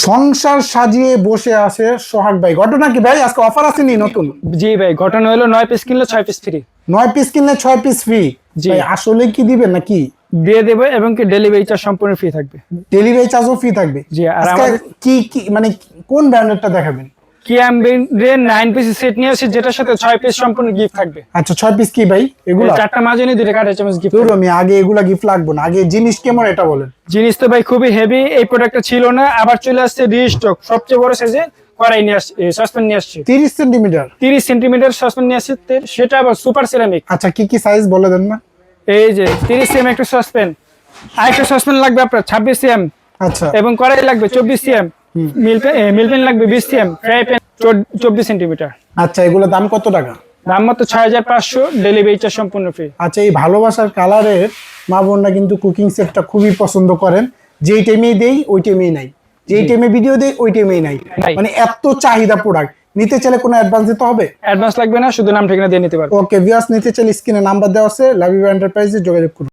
সংসার সাজিয়ে বসে আছে সোহাগ ভাই। ঘটনা কি ভাই, আজকে অফার আছে নি নতুন? জি ভাই, ঘটনা হলো 9 পিস কিনলে 6 পিস ফ্রি। 9 পিস কিনলে 6 পিস ফ্রি। জি। ভাই আসলে কি দিবেন নাকি? দিয়ে দেবে এবং কি ডেলিভারি চার্জ সম্পূর্ণ ফ্রি থাকবে। ডেলিভারি চার্জও ফ্রি থাকবে। জি, আর আজকে আমাদের কি কি মানে কোন ব্র্যান্ডেরটা দেখাবেন? কিয়ামবের 9 পিস সেট নিয়ে আসে, যেটার সাথে 6 পিস সম্পূর্ণ গিফট থাকবে। আচ্ছা 6 পিস কি ভাই এগুলা? 4টা মাজনি 2টা কাঁটা চামচ গিফট। ধরো আমি আগে এগুলা গিফট লাগবো না, আগে জিনিস কেমন এটা বলেন। জিনিস তো ভাই খুবই হেভি, এই প্রোডাক্টটা ছিল না, আবার চলে আসছে রিস্টক। সবচেয়ে বড় সাইজে কড়াই নিয়ে আসছে, সসপ্যান নিয়ে আসছে 30 সেন্টিমিটার। 30 সেন্টিমিটার সসপ্যান নিয়ে আসছে, সেটা আবার সুপার সিরামিক। আচ্ছা কি কি সাইজ বলে দেন না? এই যে 30 সিএম একটা সসপ্যান, আরেকটা সসপ্যান লাগবে আপনার 26 সিএম, আচ্ছা এবং কড়াই লাগবে 24 সিএম, মিলপেন লাগবে 20 সিএম, ফ্রাই প্যান 24 সেন্টিমিটার। আচ্ছা এগুলো দাম কত টাকা? দাম মাত্র 6500, ডেলিভারি চার্জ সম্পূর্ণ ফ্রি। আচ্ছা এই ভালোবাসার কালারের মা বোনরা কিন্তু কুকিং সেটটা খুবই পছন্দ করেন, যেই টাইমেই দেই ওই টাইমেই নাই, যেই টাইমে ভিডিও দেই ওই টাইমেই নাই, নাই। মানে এত চাহিদা প্রোডাক্ট। নিতে চাইলে কোনো অ্যাডভান্স দিতে হবে? অ্যাডভান্স লাগবে না, শুধু নাম ঠিকানা দিয়ে নিতে পারবে। ওকে ভিউয়ার্স, নিতে চাইলে স্ক্রিনে নাম্বার দেওয়া আছে, লাভ ইউ এন্টারপ্রাইজে যোগাযোগ করুন।